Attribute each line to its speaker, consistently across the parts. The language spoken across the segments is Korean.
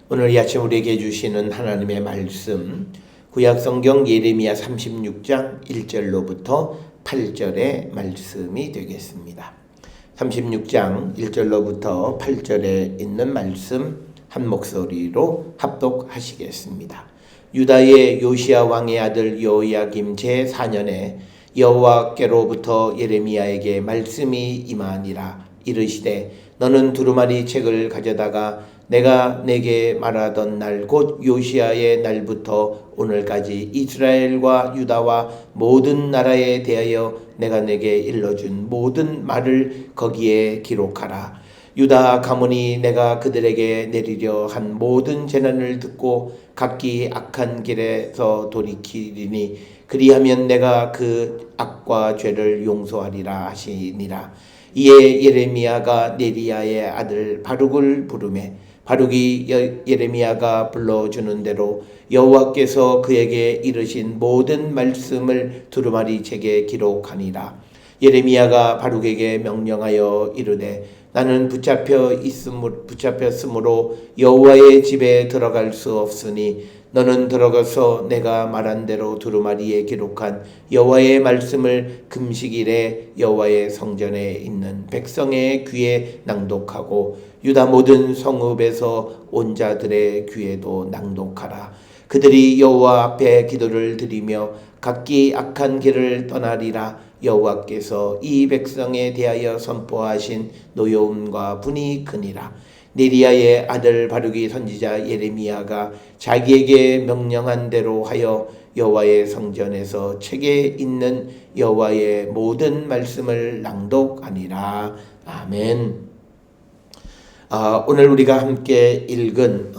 Speaker 1: 오늘 이 아침 우리에게 주시는 하나님의 말씀, 구약성경 예레미야 36장 1절로부터 8절의 말씀이 되겠습니다. 36장 1절로부터 8절에 있는 말씀 한 목소리로 합독하시겠습니다. 유다의 요시야 왕의 아들 여호야김 제4년에 여호와께로부터 예레미야에게 말씀이 임하니라. 이르시되 너는 두루마리 책을 가져다가 내가 내게 말하던 날 곧 요시야의 날부터 오늘까지 이스라엘과 유다와 모든 나라에 대하여 내가 내게 일러준 모든 말을 거기에 기록하라. 유다 가문이 내가 그들에게 내리려 한 모든 재난을 듣고 각기 악한 길에서 돌이키리니 그리하면 내가 그 악과 죄를 용서하리라 하시니라. 이에 예레미야가 네리야의 아들 바룩을 부르매 바룩이 예레미야가 불러주는 대로 여호와께서 그에게 이르신 모든 말씀을 두루마리 책에 기록하니라. 예레미야가 바룩에게 명령하여 이르되 나는 붙잡혔으므로 여호와의 집에 들어갈 수 없으니 너는 들어가서 내가 말한 대로 두루마리에 기록한 여호와의 말씀을 금식일에 여호와의 성전에 있는 백성의 귀에 낭독하고 유다 모든 성읍에서 온 자들의 귀에도 낭독하라. 그들이 여호와 앞에 기도를 드리며 각기 악한 길을 떠나리라. 여호와께서 이 백성에 대하여 선포하신 노여움과 분이 크니라. 네리야의 아들 바룩이 선지자 예레미야가 자기에게 명령한 대로 하여 여호와의 성전에서 책에 있는 여호와의 모든 말씀을 낭독하니라. 아멘. 오늘 우리가 함께 읽은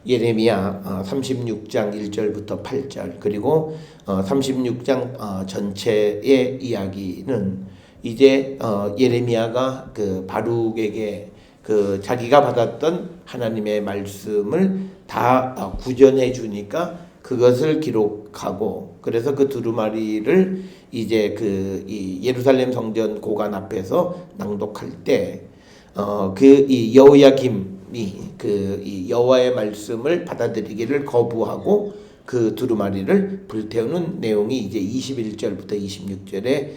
Speaker 1: 예레미야 36장 1절부터 8절 그리고 36장 전체의 이야기는 이제 예레미야가 그 바룩에게 그 자기가 받았던 하나님의 말씀을 다 구전해 주니까 그것을 기록하고 그래서 그 두루마리를 이제 이 예루살렘 성전 고관 앞에서 낭독할 때 그 이 여호야김이 이 여호와의 말씀을 받아들이기를 거부하고 그 두루마리를 불태우는 내용이 이제 21절부터 26절에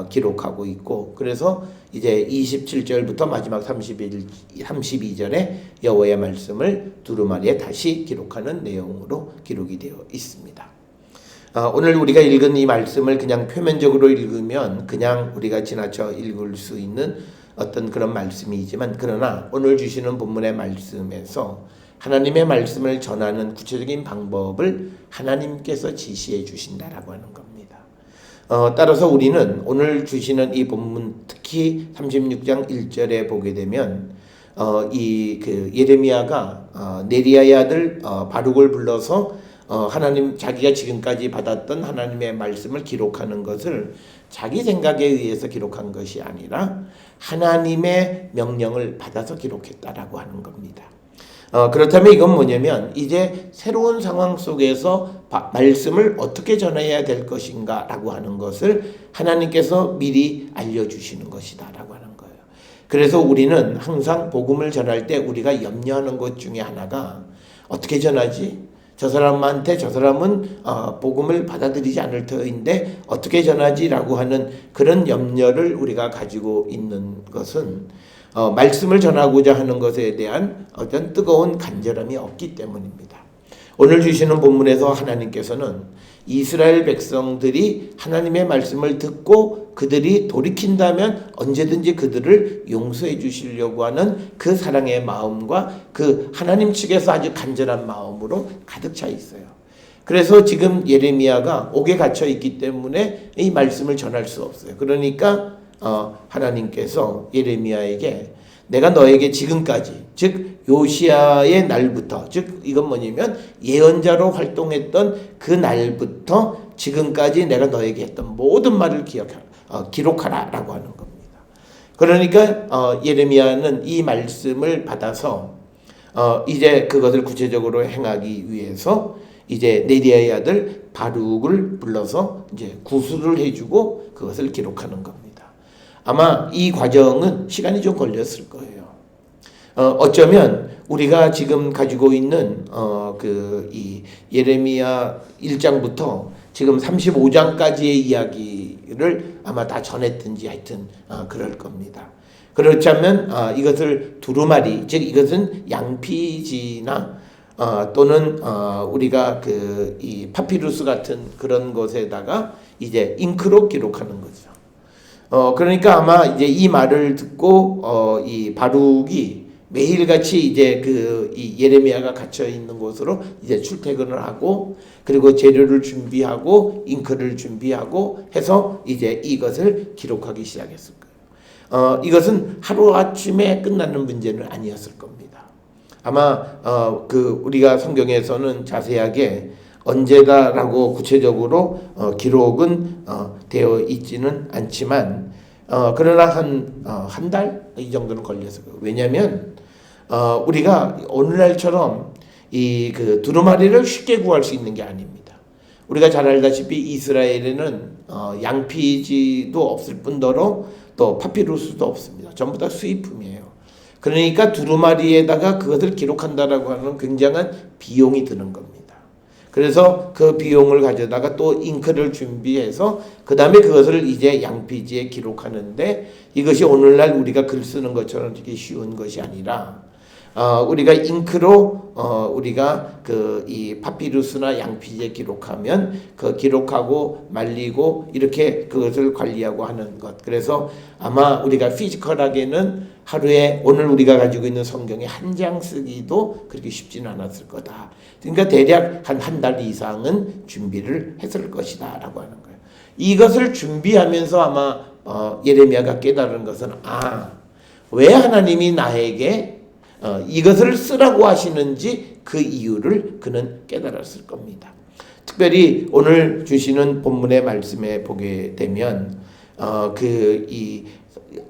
Speaker 1: 기록하고 있고 그래서 이제 27절부터 마지막 32절에 여호와의 말씀을 두루마리에 다시 기록하는 내용으로 기록이 되어 있습니다. 오늘 우리가 읽은 이 말씀을 그냥 표면적으로 읽으면 그냥 우리가 지나쳐 읽을 수 있는 어떤 그런 말씀이지만 그러나 오늘 주시는 본문의 말씀에서 하나님의 말씀을 전하는 구체적인 방법을 하나님께서 지시해 주신다라고 하는 겁니다. 따라서 우리는 오늘 주시는 이 본문 특히 36장 1절에 보게 되면 예레미야가 네리야의 아들 바룩을 불러서 하나님 자기가 지금까지 받았던 하나님의 말씀을 기록하는 것을 자기 생각에 의해서 기록한 것이 아니라 하나님의 명령을 받아서 기록했다라고 하는 겁니다. 그렇다면 이건 뭐냐면 이제 새로운 상황 속에서 말씀을 어떻게 전해야 될 것인가 라고 하는 것을 하나님께서 미리 알려주시는 것이다 라고 하는 거예요. 그래서 우리는 항상 복음을 전할 때 우리가 염려하는 것 중에 하나가 어떻게 전하지? 저 사람한테 저 사람은 복음을 받아들이지 않을 터인데 어떻게 전하지라고 하는 그런 염려를 우리가 가지고 있는 것은 말씀을 전하고자 하는 것에 대한 어떤 뜨거운 간절함이 없기 때문입니다. 오늘 주시는 본문에서 하나님께서는 이스라엘 백성들이 하나님의 말씀을 듣고 그들이 돌이킨다면 언제든지 그들을 용서해 주시려고 하는 그 사랑의 마음과 그 하나님 측에서 아주 간절한 마음으로 가득 차 있어요. 그래서 지금 예레미야가 옥에 갇혀 있기 때문에 이 말씀을 전할 수 없어요. 그러니까 하나님께서 예레미야에게 내가 너에게 지금까지 즉 요시야의 날부터 즉 이건 뭐냐면 예언자로 활동했던 그 날부터 지금까지 내가 너에게 했던 모든 말을 기록하라 라고 하는 겁니다. 그러니까 예레미야는 이 말씀을 받아서 이제 그것을 구체적으로 행하기 위해서 이제 네리야의 아들 바룩을 불러서 이제 구술을 해주고 그것을 기록하는 겁니다. 아마 이 과정은 시간이 좀 걸렸을 거예요. 어쩌면 우리가 지금 가지고 있는 이 예레미야 1장부터 지금 35장까지의 이야기를 아마 다 전했든지 하여튼 그럴 겁니다. 그렇자면 이것을 두루마리, 즉 이것은 양피지나 또는 우리가 이 파피루스 같은 그런 것에다가 이제 잉크로 기록하는 거죠. 그러니까 아마 이제 이 말을 듣고 이 바룩이 매일같이 이제 이 예레미야가 갇혀 있는 곳으로 이제 출퇴근을 하고, 그리고 재료를 준비하고 잉크를 준비하고 해서 이제 이것을 기록하기 시작했을 거예요. 이것은 하루아침에 끝나는 문제는 아니었을 겁니다. 아마 우리가 성경에서는 자세하게 언제다라고 구체적으로 기록은 되어 있지는 않지만, 그러나 한 달 이 정도는 걸렸을 거예요. 왜냐하면 우리가 오늘날처럼 이 두루마리를 쉽게 구할 수 있는 게 아닙니다. 우리가 잘 알다시피 이스라엘에는 양피지도 없을 뿐더러 또 파피루스도 없습니다. 전부 다 수입품이에요. 그러니까 두루마리에다가 그것을 기록한다라고 하는 굉장한 비용이 드는 겁니다. 그래서 그 비용을 가져다가 또 잉크를 준비해서 그 다음에 그것을 이제 양피지에 기록하는데, 이것이 오늘날 우리가 글 쓰는 것처럼 되게 쉬운 것이 아니라 우리가 잉크로 우리가 이 파피루스나 양피지에 기록하면 기록하고 말리고 이렇게 그것을 관리하고 하는 것. 그래서 아마 우리가 피지컬하게는 하루에 오늘 우리가 가지고 있는 성경의 한 장 쓰기도 그렇게 쉽지는 않았을 거다. 그러니까 대략 한 달 이상은 준비를 했을 것이다 라고 하는 거예요. 이것을 준비하면서 아마 예레미야가 깨달은 것은 왜 하나님이 나에게 이것을 쓰라고 하시는지 그 이유를 그는 깨달았을 겁니다. 특별히 오늘 주시는 본문의 말씀에 보게 되면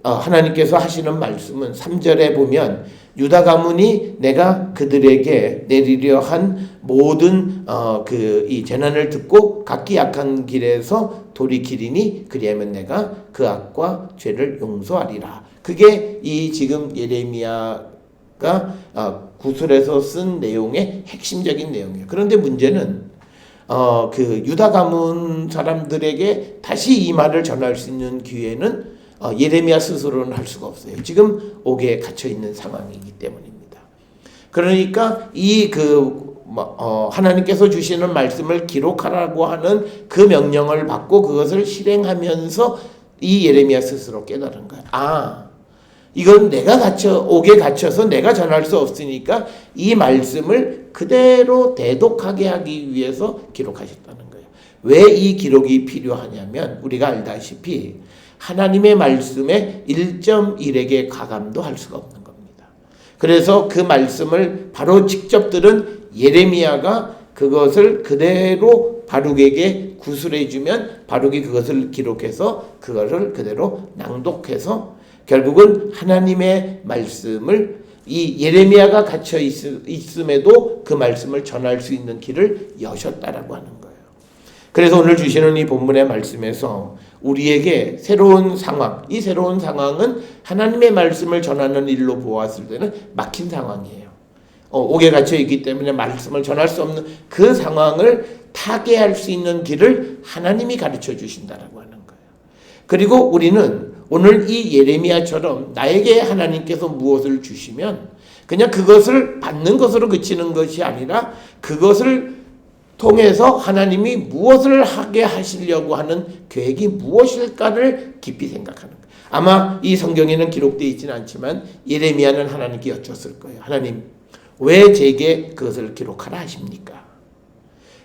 Speaker 1: 하나님께서 하시는 말씀은 3절에 보면 유다 가문이 내가 그들에게 내리려 한 모든 이 재난을 듣고 각기 악한 길에서 돌이키리니 그리하면 내가 그 악과 죄를 용서하리라. 그게 이 지금 예레미야가 구술에서 쓴 내용의 핵심적인 내용이에요. 그런데 문제는 유다 가문 사람들에게 다시 이 말을 전할 수 있는 기회는 예레미야 스스로는 할 수가 없어요. 지금 옥에 갇혀 있는 상황이기 때문입니다. 그러니까 하나님께서 주시는 말씀을 기록하라고 하는 그 명령을 받고 그것을 실행하면서 이 예레미야 스스로 깨달은 거예요. 이건 내가 옥에 갇혀서 내가 전할 수 없으니까 이 말씀을 그대로 대독하게 하기 위해서 기록하셨다는 거예요. 왜 이 기록이 필요하냐면 우리가 알다시피 하나님의 말씀에 1.1에게 가감도 할 수가 없는 겁니다. 그래서 그 말씀을 바로 직접 들은 예레미야가 그것을 그대로 바룩에게 구술해주면 바룩이 그것을 기록해서 그것을 그대로 낭독해서 결국은 하나님의 말씀을 이 예레미야가 갇혀 있음에도 그 말씀을 전할 수 있는 길을 여셨다라고 하는 거예요. 그래서 오늘 주시는 이 본문의 말씀에서 우리에게 새로운 상황, 이 새로운 상황은 하나님의 말씀을 전하는 일로 보았을 때는 막힌 상황이에요. 옥에 갇혀 있기 때문에 말씀을 전할 수 없는 그 상황을 타개할 수 있는 길을 하나님이 가르쳐 주신다라고 하는 거예요. 그리고 우리는 오늘 이 예레미야처럼 나에게 하나님께서 무엇을 주시면 그냥 그것을 받는 것으로 그치는 것이 아니라 그것을 통해서 하나님이 무엇을 하게 하시려고 하는 계획이 무엇일까를 깊이 생각하는 거예요. 아마 이 성경에는 기록되어 있지는 않지만 예레미야는 하나님께 여쭈었을 거예요. 하나님, 왜 제게 그것을 기록하라 하십니까?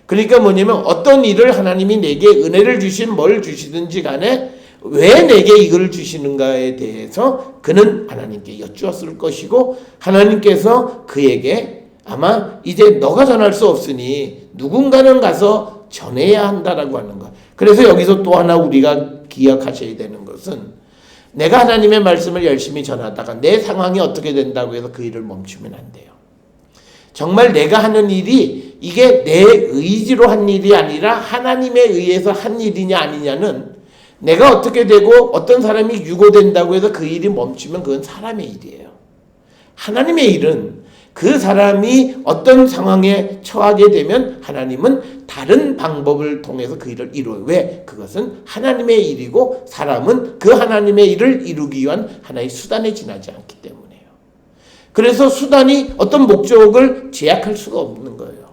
Speaker 1: 그러니까 뭐냐면 어떤 일을 하나님이 내게 은혜를 주신 뭘 주시든지 간에 왜 내게 이걸 주시는가에 대해서 그는 하나님께 여쭈었을 것이고, 하나님께서 그에게 아마 이제 너가 전할 수 없으니 누군가는 가서 전해야 한다라고 하는 것. 그래서 여기서 또 하나 우리가 기억하셔야 되는 것은 내가 하나님의 말씀을 열심히 전하다가 내 상황이 어떻게 된다고 해서 그 일을 멈추면 안 돼요. 정말 내가 하는 일이 이게 내 의지로 한 일이 아니라 하나님에 의해서 한 일이냐 아니냐는 내가 어떻게 되고 어떤 사람이 유고된다고 해서 그 일이 멈추면 그건 사람의 일이에요. 하나님의 일은 그 사람이 어떤 상황에 처하게 되면 하나님은 다른 방법을 통해서 그 일을 이루어요. 왜? 그것은 하나님의 일이고 사람은 그 하나님의 일을 이루기 위한 하나의 수단에 지나지 않기 때문에요. 그래서 수단이 어떤 목적을 제약할 수가 없는 거예요.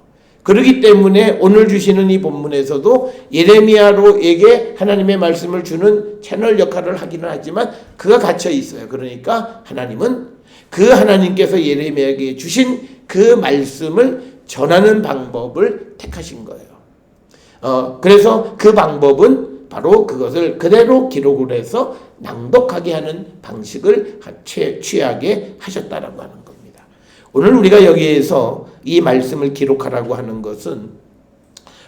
Speaker 1: 그렇기 때문에 오늘 주시는 이 본문에서도 예레미야로에게 하나님의 말씀을 주는 채널 역할을 하기는 하지만 그가 갇혀 있어요. 그러니까 하나님은 그 하나님께서 예레미야에게 주신 그 말씀을 전하는 방법을 택하신 거예요. 그래서 그 방법은 바로 그것을 그대로 기록을 해서 낭독하게 하는 방식을 취하게 하셨다라고 하는 겁니다. 오늘 우리가 여기에서 이 말씀을 기록하라고 하는 것은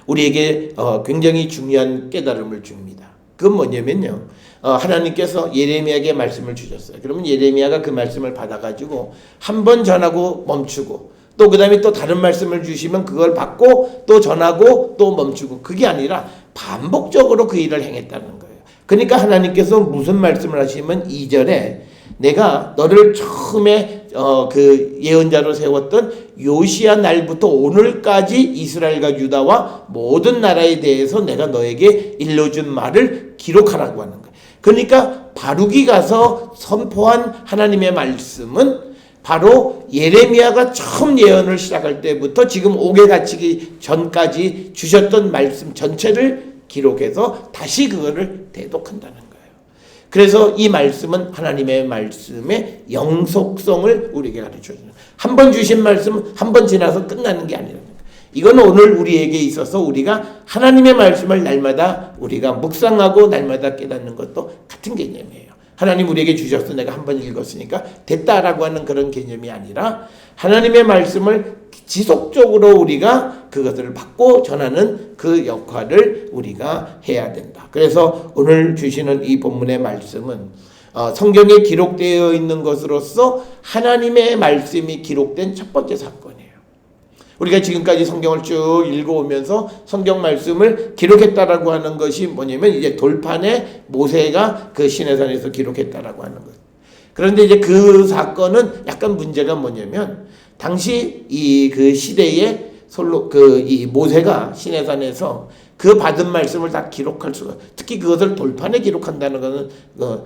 Speaker 1: 우리에게 굉장히 중요한 깨달음을 줍니다. 그건 뭐냐면요. 하나님께서 예레미야에게 말씀을 주셨어요. 그러면 예레미야가 그 말씀을 받아가지고 한 번 전하고 멈추고 또 그 다음에 또 다른 말씀을 주시면 그걸 받고 또 전하고 또 멈추고 그게 아니라 반복적으로 그 일을 행했다는 거예요. 그러니까 하나님께서 무슨 말씀을 하시면 2절에 내가 너를 처음에 그 예언자로 세웠던 요시야 날부터 오늘까지 이스라엘과 유다와 모든 나라에 대해서 내가 너에게 일러준 말을 기록하라고 하는 거예요. 그러니까 바룩이 가서 선포한 하나님의 말씀은 바로 예레미야가 처음 예언을 시작할 때부터 지금 옥에 갇히기 전까지 주셨던 말씀 전체를 기록해서 다시 그거를 대독한다는 거예요. 그래서 이 말씀은 하나님의 말씀의 영속성을 우리에게 가르쳐주는 거예요. 한 번 주신 말씀은 한 번 지나서 끝나는 게 아니라는 거예요. 이건 오늘 우리에게 있어서 우리가 하나님의 말씀을 날마다 우리가 묵상하고 날마다 깨닫는 것도 같은 개념이에요. 하나님 우리에게 주셔서 내가 한 번 읽었으니까 됐다라고 하는 그런 개념이 아니라 하나님의 말씀을 지속적으로 우리가 그것을 받고 전하는 그 역할을 우리가 해야 된다. 그래서 오늘 주시는 이 본문의 말씀은 성경에 기록되어 있는 것으로서 하나님의 말씀이 기록된 첫 번째 사건이에요. 우리가 지금까지 성경을 쭉 읽어오면서 성경 말씀을 기록했다라고 하는 것이 뭐냐면 이제 돌판에 모세가 그 시내산에서 기록했다라고 하는 거예요. 그런데 이제 그 사건은 약간 문제가 뭐냐면 당시 이 그 시대에 이 모세가 시내산에서 그 받은 말씀을 다 기록할 수가, 특히 그것을 돌판에 기록한다는 것은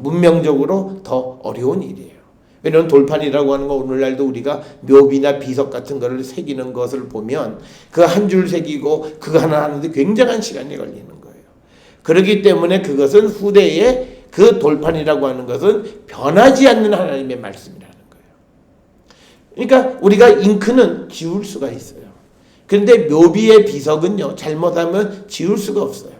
Speaker 1: 문명적으로 더 어려운 일이에요. 왜냐하면 돌판이라고 하는 거 오늘날도 우리가 묘비나 비석 같은 거를 새기는 것을 보면 그 한 줄 새기고 그거 하나 하는데 굉장한 시간이 걸리는 거예요. 그렇기 때문에 그것은 후대에 그 돌판이라고 하는 것은 변하지 않는 하나님의 말씀이라는 거예요. 그러니까 우리가 잉크는 지울 수가 있어요. 그런데 묘비의 비석은요, 잘못하면 지울 수가 없어요.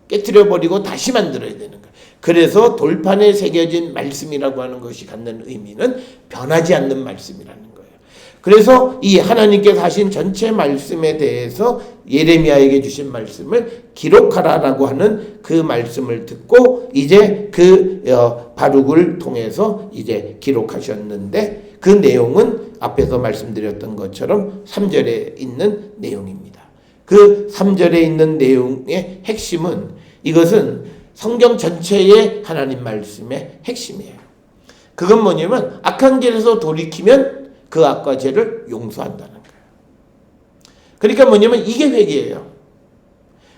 Speaker 1: 깨트려버리고 다시 만들어야 되는 거예요. 그래서 돌판에 새겨진 말씀이라고 하는 것이 갖는 의미는 변하지 않는 말씀이라는 거예요. 그래서 이 하나님께서 하신 전체 말씀에 대해서 예레미야에게 주신 말씀을 기록하라라고 하는 그 말씀을 듣고 이제 그 바룩을 통해서 이제 기록하셨는데 그 내용은 앞에서 말씀드렸던 것처럼 3절에 있는 내용입니다. 그 3절에 있는 내용의 핵심은 이것은 성경 전체의 하나님 말씀의 핵심이에요. 그건 뭐냐면 악한 길에서 돌이키면 그 악과 죄를 용서한다는 거예요. 그러니까 뭐냐면 이게 회개예요.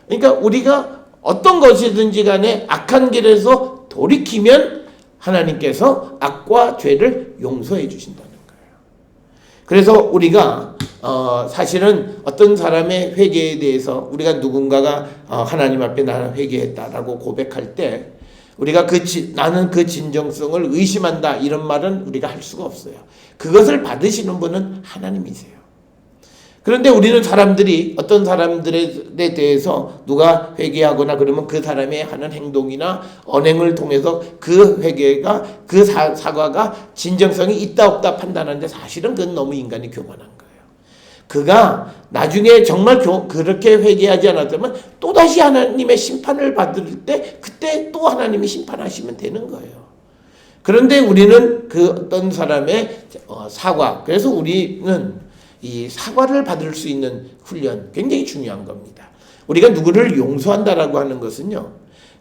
Speaker 1: 그러니까 우리가 어떤 것이든지 간에 악한 길에서 돌이키면 하나님께서 악과 죄를 용서해 주신다는 거예요. 그래서 우리가 사실은 어떤 사람의 회개에 대해서 우리가 누군가가 하나님 앞에 나는 회개했다라고 고백할 때 우리가 나는 그 진정성을 의심한다 이런 말은 우리가 할 수가 없어요. 그것을 받으시는 분은 하나님이세요. 그런데 우리는 사람들이 어떤 사람들에 대해서 누가 회개하거나 그러면 그 사람이 하는 행동이나 언행을 통해서 그 회개가 그 사과가 진정성이 있다 없다 판단하는데 사실은 그건 너무 인간이 교만한 거예요. 그가 나중에 정말 그렇게 회개하지 않았다면 또다시 하나님의 심판을 받을 때 그때 또 하나님이 심판하시면 되는 거예요. 그런데 우리는 그 어떤 사람의 사과, 그래서 우리는 이 사과를 받을 수 있는 훈련 굉장히 중요한 겁니다. 우리가 누구를 용서한다라고 하는 것은요,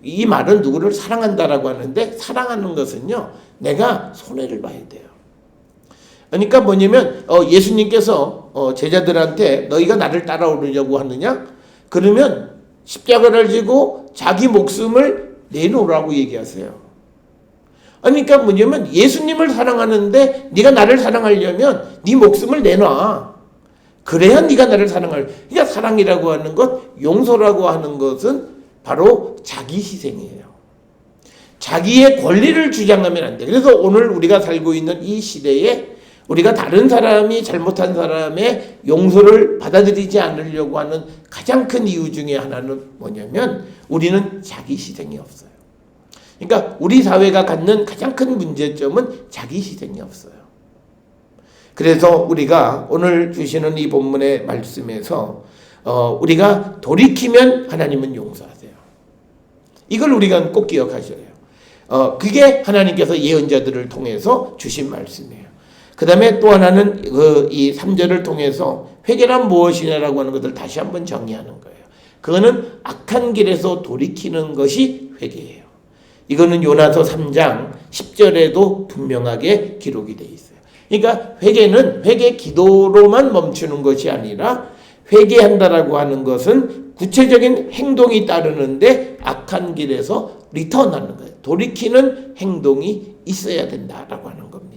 Speaker 1: 이 말은 누구를 사랑한다라고 하는데 사랑하는 것은요 내가 손해를 봐야 돼요. 그러니까 뭐냐면 예수님께서 제자들한테 너희가 나를 따라오려고 하느냐? 그러면 십자가를 지고 자기 목숨을 내놓으라고 얘기하세요. 그러니까 뭐냐면 예수님을 사랑하는데 네가 나를 사랑하려면 네 목숨을 내놔. 그래야 네가 나를 사랑할. 그러니까 사랑이라고 하는 것, 용서라고 하는 것은 바로 자기 희생이에요. 자기의 권리를 주장하면 안 돼. 그래서 오늘 우리가 살고 있는 이 시대에 우리가 다른 사람이 잘못한 사람의 용서를 받아들이지 않으려고 하는 가장 큰 이유 중에 하나는 뭐냐면 우리는 자기 희생이 없어요. 그러니까 우리 사회가 갖는 가장 큰 문제점은 자기 희생이 없어요. 그래서 우리가 오늘 주시는 이 본문의 말씀에서 우리가 돌이키면 하나님은 용서하세요. 이걸 우리가 꼭 기억하셔야 해요. 그게 하나님께서 예언자들을 통해서 주신 말씀이에요. 그 다음에 또 하나는 이 3절을 통해서 회개란 무엇이냐라고 하는 것을 다시 한번 정의하는 거예요. 그거는 악한 길에서 돌이키는 것이 회개예요. 이거는 요나서 3장 10절에도 분명하게 기록이 되어 있어요. 그러니까 회개는 회개 기도로만 멈추는 것이 아니라 회개한다라고 하는 것은 구체적인 행동이 따르는데 악한 길에서 리턴하는 거예요. 돌이키는 행동이 있어야 된다라고 하는 겁니다.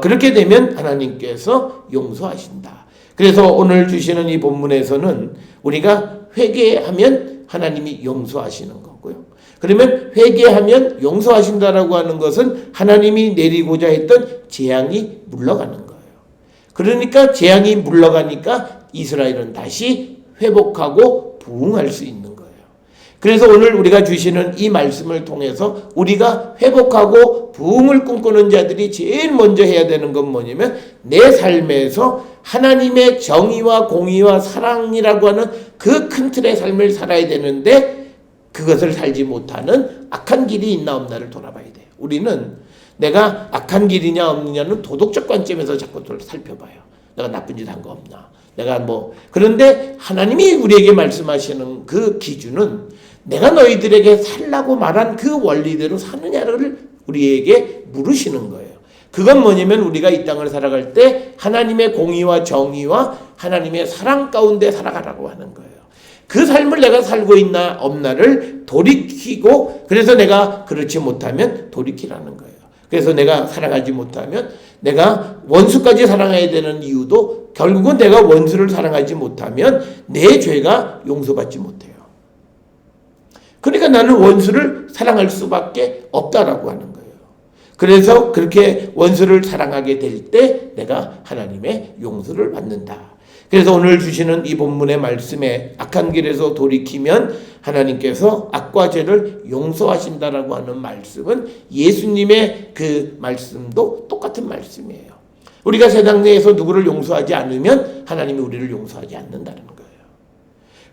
Speaker 1: 그렇게 되면 하나님께서 용서하신다. 그래서 오늘 주시는 이 본문에서는 우리가 회개하면 하나님이 용서하시는 거고요. 그러면 회개하면 용서하신다라고 하는 것은 하나님이 내리고자 했던 재앙이 물러가는 거예요. 그러니까 재앙이 물러가니까 이스라엘은 다시 회복하고 부흥할 수 있는 거예요. 그래서 오늘 우리가 주시는 이 말씀을 통해서 우리가 회복하고 부흥을 꿈꾸는 자들이 제일 먼저 해야 되는 건 뭐냐면 내 삶에서 하나님의 정의와 공의와 사랑이라고 하는 그 큰 틀의 삶을 살아야 되는데 그것을 살지 못하는 악한 길이 있나 없나를 돌아봐야 돼요. 우리는 내가 악한 길이냐 없느냐는 도덕적 관점에서 자꾸 살펴봐요. 내가 나쁜 짓 한 거 없나. 내가 그런데 하나님이 우리에게 말씀하시는 그 기준은 내가 너희들에게 살라고 말한 그 원리대로 사느냐를 우리에게 물으시는 거예요. 그건 뭐냐면 우리가 이 땅을 살아갈 때 하나님의 공의와 정의와 하나님의 사랑 가운데 살아가라고 하는 거예요. 그 삶을 내가 살고 있나 없나를 돌이키고 그래서 내가 그렇지 못하면 돌이키라는 거예요. 그래서 내가 사랑하지 못하면 내가 원수까지 사랑해야 되는 이유도 결국은 내가 원수를 사랑하지 못하면 내 죄가 용서받지 못해요. 그러니까 나는 원수를 사랑할 수밖에 없다라고 하는 거예요. 그래서 그렇게 원수를 사랑하게 될 때 내가 하나님의 용서를 받는다. 그래서 오늘 주시는 이 본문의 말씀에 악한 길에서 돌이키면 하나님께서 악과 죄를 용서하신다라고 하는 말씀은 예수님의 그 말씀도 똑같은 말씀이에요. 우리가 세상 내에서 누구를 용서하지 않으면 하나님이 우리를 용서하지 않는다는 거예요.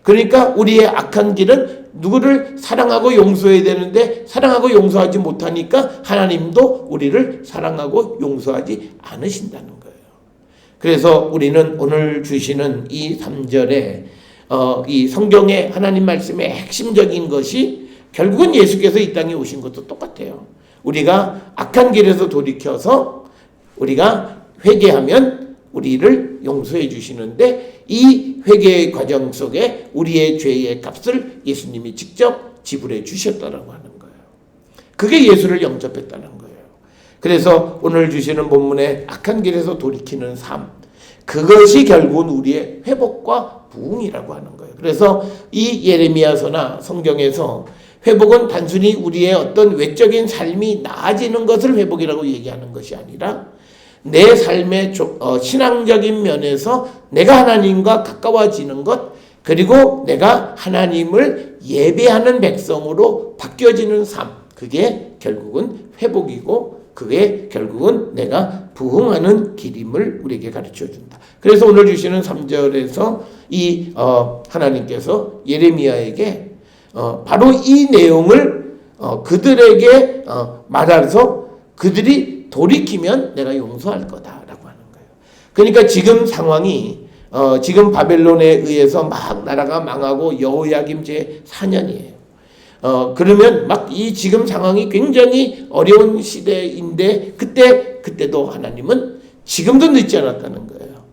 Speaker 1: 그러니까 우리의 악한 길은 누구를 사랑하고 용서해야 되는데 사랑하고 용서하지 못하니까 하나님도 우리를 사랑하고 용서하지 않으신다는 거예요. 그래서 우리는 오늘 주시는 이 3절에 이 성경의 하나님 말씀의 핵심적인 것이 결국은 예수께서 이 땅에 오신 것도 똑같아요. 우리가 악한 길에서 돌이켜서 우리가 회개하면 우리를 용서해 주시는데 이 회개의 과정 속에 우리의 죄의 값을 예수님이 직접 지불해 주셨다라고 하는 거예요. 그게 예수를 영접했다는 거예요. 그래서 오늘 주시는 본문에 악한 길에서 돌이키는 삶, 그것이 결국은 우리의 회복과 부흥이라고 하는 거예요. 그래서 이 예레미야서나 성경에서 회복은 단순히 우리의 어떤 외적인 삶이 나아지는 것을 회복이라고 얘기하는 것이 아니라 내 삶의 신앙적인 면에서 내가 하나님과 가까워지는 것, 그리고 내가 하나님을 예배하는 백성으로 바뀌어지는 삶, 그게 결국은 회복이고 그게 결국은 내가 부흥하는 길임을 우리에게 가르쳐준다. 그래서 오늘 주시는 3절에서 이 하나님께서 예레미야에게 바로 이 내용을 그들에게 말해서 그들이 돌이키면 내가 용서할 거다라고 하는 거예요. 그러니까 지금 상황이 지금 바벨론에 의해서 막 나라가 망하고 여호야김 제 4년이에요. 그러면 막 이 지금 상황이 굉장히 어려운 시대인데 그때도 하나님은 지금도 늦지 않았다는 거예요.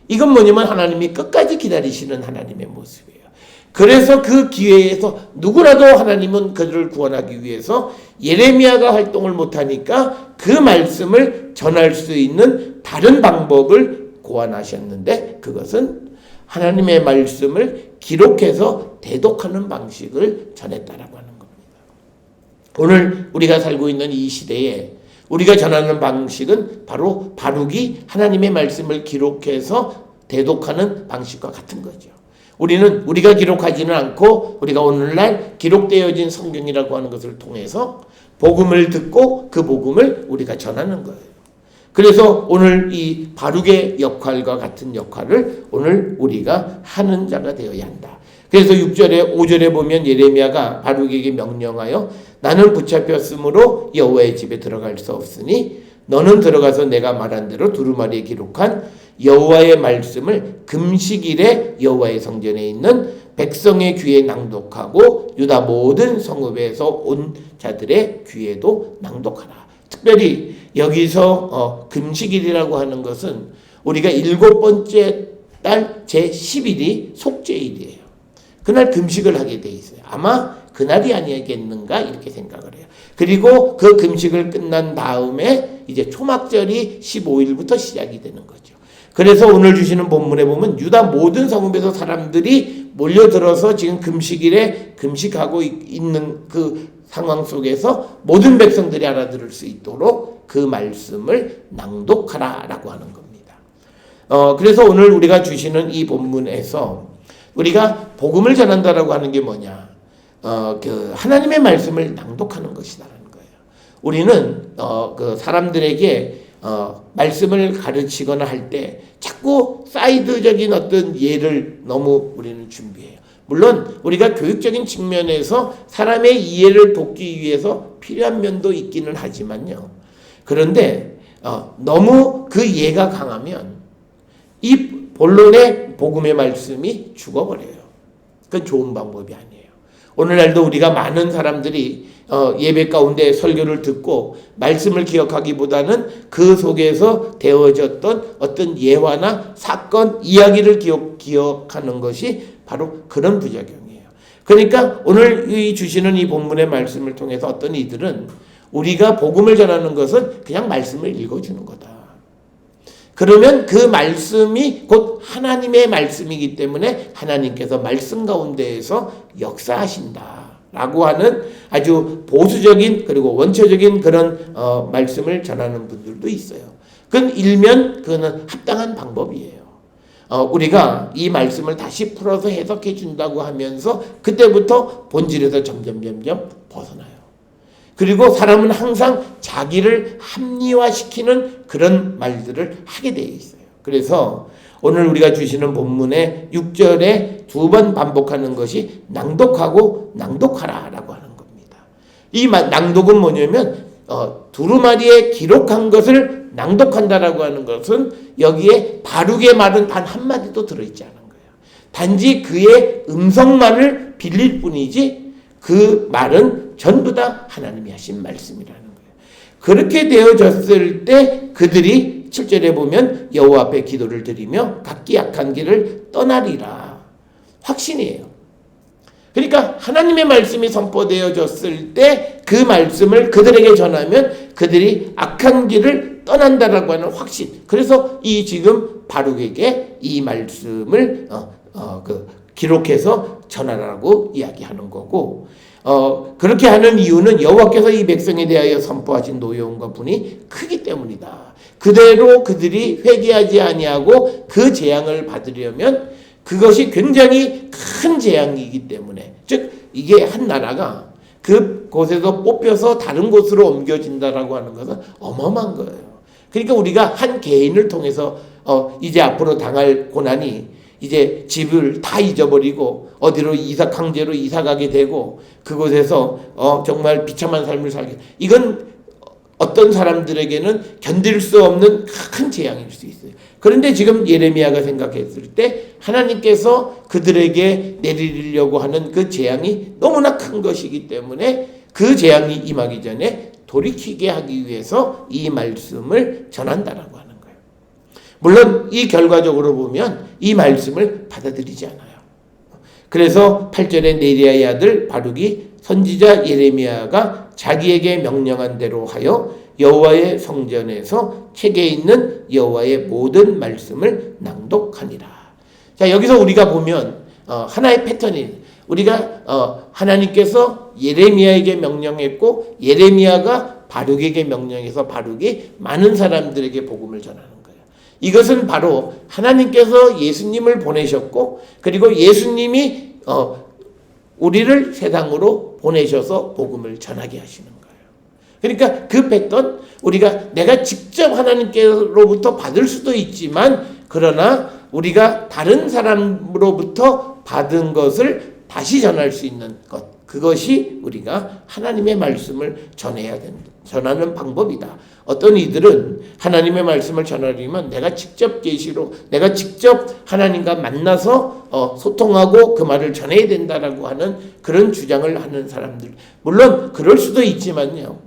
Speaker 1: 이건 뭐냐면 하나님이 끝까지 기다리시는 하나님의 모습이에요. 그래서 그 기회에서 누구라도 하나님은 그들을 구원하기 위해서 예레미야가 활동을 못하니까 그 말씀을 전할 수 있는 다른 방법을 고안하셨는데, 그것은 하나님의 말씀을 기록해서 대독하는 방식을 전했다라고 하는 겁니다. 오늘 우리가 살고 있는 이 시대에 우리가 전하는 방식은 바로 바룩이 하나님의 말씀을 기록해서 대독하는 방식과 같은 거죠. 우리가 기록하지는 않고 우리가 오늘날 기록되어진 성경이라고 하는 것을 통해서 복음을 듣고 그 복음을 우리가 전하는 거예요. 그래서 오늘 이 바룩의 역할과 같은 역할을 오늘 우리가 하는 자가 되어야 한다. 그래서 6절에 5절에 보면 예레미야가 바룩에게 명령하여 나는 붙잡혔으므로 여호와의 집에 들어갈 수 없으니 너는 들어가서 내가 말한 대로 두루마리에 기록한 여호와의 말씀을 금식일에 여호와의 성전에 있는 백성의 귀에 낭독하고 유다 모든 성읍에서 온 자들의 귀에도 낭독하라. 특별히 여기서 금식일이라고 하는 것은 우리가 7번째 달 제10일이 속죄일이에요. 그날 금식을 하게 돼 있어요. 아마 그날이 아니겠는가 이렇게 생각을 해요. 그리고 그 금식을 끝난 다음에 이제 초막절이 15일부터 시작이 되는 거죠. 그래서 오늘 주시는 본문에 보면 유다 모든 성읍에서 사람들이 몰려들어서 지금 금식일에 금식하고 있는 그 상황 속에서 모든 백성들이 알아들을 수 있도록 그 말씀을 낭독하라라고 하는 겁니다. 그래서 오늘 우리가 주시는 이 본문에서 우리가 복음을 전한다라고 하는 게 뭐냐? 그 하나님의 말씀을 낭독하는 것이다라는 거예요. 우리는 그 사람들에게 말씀을 가르치거나 할 때 자꾸 사이드적인 어떤 예를 너무 우리는 준비해요. 물론 우리가 교육적인 측면에서 사람의 이해를 돕기 위해서 필요한 면도 있기는 하지만요. 그런데 너무 그 예가 강하면 이 본론의 복음의 말씀이 죽어버려요. 그건 좋은 방법이 아니에요. 오늘날도 우리가 많은 사람들이 예배 가운데 설교를 듣고 말씀을 기억하기보다는 그 속에서 되어졌던 어떤 예화나 사건, 이야기를 기억하는 것이 바로 그런 부작용이에요. 그러니까 오늘 주시는 이 본문의 말씀을 통해서 어떤 이들은 우리가 복음을 전하는 것은 그냥 말씀을 읽어주는 거다. 그러면 그 말씀이 곧 하나님의 말씀이기 때문에 하나님께서 말씀 가운데에서 역사하신다라고 하는 아주 보수적인 그리고 원초적인 그런 말씀을 전하는 분들도 있어요. 그건 일면 그거는 합당한 방법이에요. 우리가 이 말씀을 다시 풀어서 해석해 준다고 하면서 그때부터 본질에서 점점 벗어나요. 그리고 사람은 항상 자기를 합리화시키는 그런 말들을 하게 되어 있어요. 그래서 오늘 우리가 주시는 본문의 6절에 2번 반복하는 것이 낭독하고 낭독하라라고 하는 겁니다. 이 낭독은 뭐냐면 두루마리에 기록한 것을 낭독한다라고 하는 것은 여기에 바룩의 말은 단 한마디도 들어있지 않은 거예요. 단지 그의 음성만을 빌릴 뿐이지 그 말은 전부 다 하나님이 하신 말씀이라는 거예요. 그렇게 되어졌을 때 그들이 7절에 보면 여호와 앞에 기도를 드리며 각기 악한 길을 떠나리라. 확신이에요. 그러니까 하나님의 말씀이 선포되어졌을 때 그 말씀을 그들에게 전하면 그들이 악한 길을 떠난다라고 하는 확신. 그래서 이 지금 바룩에게 이 말씀을 기록해서 전하라고 이야기하는 거고, 그렇게 하는 이유는 여호와께서 이 백성에 대하여 선포하신 노여움과 분이 크기 때문이다. 그대로 그들이 회개하지 아니하고 그 재앙을 받으려면 그것이 굉장히 큰 재앙이기 때문에, 즉 이게 한 나라가 그 곳에서 뽑혀서 다른 곳으로 옮겨진다라고 하는 것은 어마어마한 거예요. 그러니까 우리가 한 개인을 통해서 이제 앞으로 당할 고난이 이제 집을 다 잊어버리고 어디로 강제로 이사 가게 되고 그곳에서 정말 비참한 삶을 살게, 이건 어떤 사람들에게는 견딜 수 없는 큰 재앙일 수 있어요. 그런데 지금 예레미야가 생각했을 때 하나님께서 그들에게 내리려고 하는 그 재앙이 너무나 큰 것이기 때문에 그 재앙이 임하기 전에 돌이키게 하기 위해서 이 말씀을 전한다라고 하는 거예요. 물론 이 결과적으로 보면 이 말씀을 받아들이지 않아요. 그래서 8절에 네리야의 아들 바룩이 선지자 예레미야가 자기에게 명령한 대로 하여 여호와의 성전에서 책에 있는 여호와의 모든 말씀을 낭독하니라. 자, 여기서 우리가 보면 하나의 패턴이, 우리가 하나님께서 예레미야에게 명령했고 예레미야가 바룩에게 명령해서 바룩이 많은 사람들에게 복음을 전하는 거예요. 이것은 바로 하나님께서 예수님을 보내셨고, 그리고 예수님이 우리를 세상으로 보내셔서 복음을 전하게 하시는 거예요. 그러니까 그 패턴, 우리가 내가 직접 하나님께로부터 받을 수도 있지만, 그러나 우리가 다른 사람으로부터 받은 것을 다시 전할 수 있는 것, 그것이 우리가 하나님의 말씀을 전하는 방법이다. 어떤 이들은 하나님의 말씀을 전하려면 내가 직접 계시로, 내가 직접 하나님과 만나서 소통하고 그 말을 전해야 된다라고 하는 그런 주장을 하는 사람들, 물론 그럴 수도 있지만요,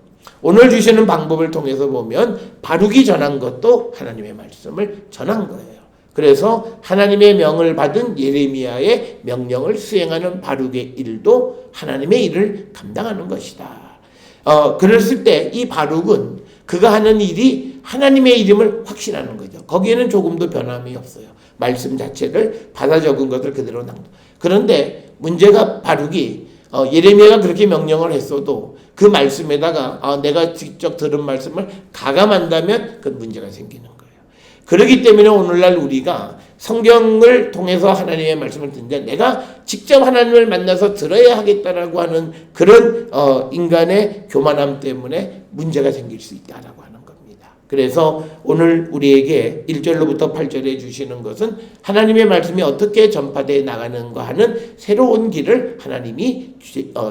Speaker 1: 오늘 주시는 방법을 통해서 보면 바룩이 전한 것도 하나님의 말씀을 전한 거예요. 그래서 하나님의 명을 받은 예레미야의 명령을 수행하는 바룩의 일도 하나님의 일을 감당하는 것이다. 그랬을 때 이 바룩은 그가 하는 일이 하나님의 이름을 확신하는 거죠. 거기에는 조금도 변함이 없어요. 말씀 자체를 받아 적은 것을 그대로 낭독. 그런데 문제가 바룩이 예레미야가 그렇게 명령을 했어도 그 말씀에다가 내가 직접 들은 말씀을 가감한다면 그 문제가 생기는 거예요. 그렇기 때문에 오늘날 우리가 성경을 통해서 하나님의 말씀을 듣는데 내가 직접 하나님을 만나서 들어야 하겠다라고 하는 그런 인간의 교만함 때문에 문제가 생길 수 있다라고 하는 겁니다. 그래서 오늘 우리에게 1절로부터 8절에 주시는 것은 하나님의 말씀이 어떻게 전파되어 나가는가 하는 새로운 길을 하나님이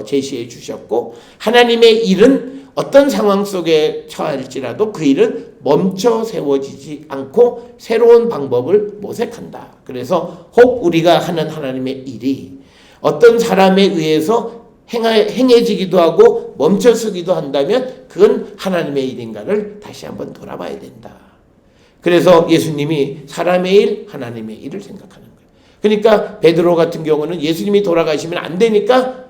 Speaker 1: 제시해 주셨고, 하나님의 일은 어떤 상황 속에 처할지라도 그 일은 멈춰 세워지지 않고 새로운 방법을 모색한다. 그래서 혹 우리가 하는 하나님의 일이 어떤 사람에 의해서 행해지기도 하고 멈춰서기도 한다면 그건 하나님의 일인가를 다시 한번 돌아봐야 된다. 그래서 예수님이 사람의 일, 하나님의 일을 생각하는 거예요. 그러니까 베드로 같은 경우는 예수님이 돌아가시면 안 되니까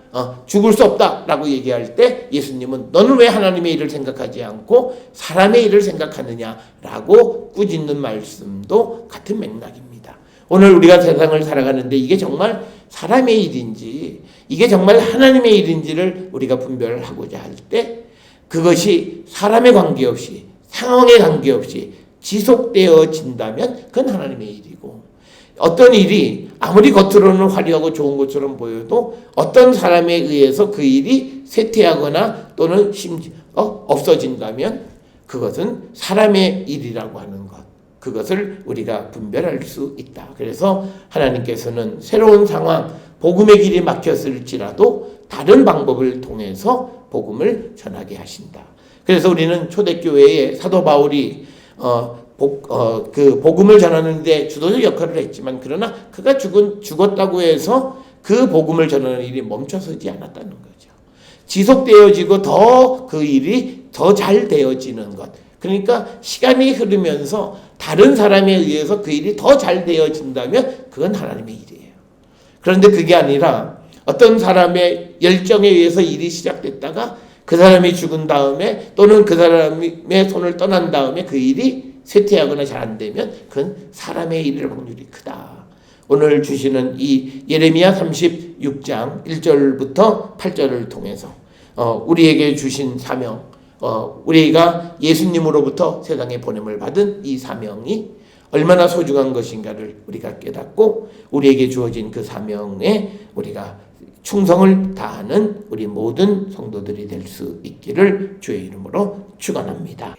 Speaker 1: 죽을 수 없다라고 얘기할 때 예수님은 너는 왜 하나님의 일을 생각하지 않고 사람의 일을 생각하느냐라고 꾸짖는 말씀도 같은 맥락입니다. 오늘 우리가 세상을 살아가는데 이게 정말 사람의 일인지 이게 정말 하나님의 일인지를 우리가 분별하고자 할 때 그것이 사람에 관계없이 상황에 관계없이 지속되어진다면 그건 하나님의 일이고, 어떤 일이 아무리 겉으로는 화려하고 좋은 것처럼 보여도 어떤 사람에 의해서 그 일이 쇠퇴하거나 또는 심지어 없어진다면 그것은 사람의 일이라고 하는 것, 그것을 우리가 분별할 수 있다. 그래서 하나님께서는 새로운 상황, 복음의 길이 막혔을지라도 다른 방법을 통해서 복음을 전하게 하신다. 그래서 우리는 초대교회에 사도 바울이 그 복음을 전하는데 주도적 역할을 했지만, 그러나 그가 죽었다고 해서 그 복음을 전하는 일이 멈춰서지 않았다는 거죠. 지속되어지고 더 그 일이 더 잘 되어지는 것. 그러니까 시간이 흐르면서 다른 사람에 의해서 그 일이 더 잘 되어진다면 그건 하나님의 일이에요. 그런데 그게 아니라 어떤 사람의 열정에 의해서 일이 시작됐다가 그 사람이 죽은 다음에 또는 그 사람의 손을 떠난 다음에 그 일이 쇠퇴하거나 잘 안 되면 그건 사람의 일일 확률이 크다. 오늘 주시는 이 예레미야 36장 1절부터 8절을 통해서 우리에게 주신 사명, 우리가 예수님으로부터 세상에 보냄을 받은 이 사명이 얼마나 소중한 것인가를 우리가 깨닫고 우리에게 주어진 그 사명에 우리가 충성을 다하는 우리 모든 성도들이 될 수 있기를 주의 이름으로 축원합니다.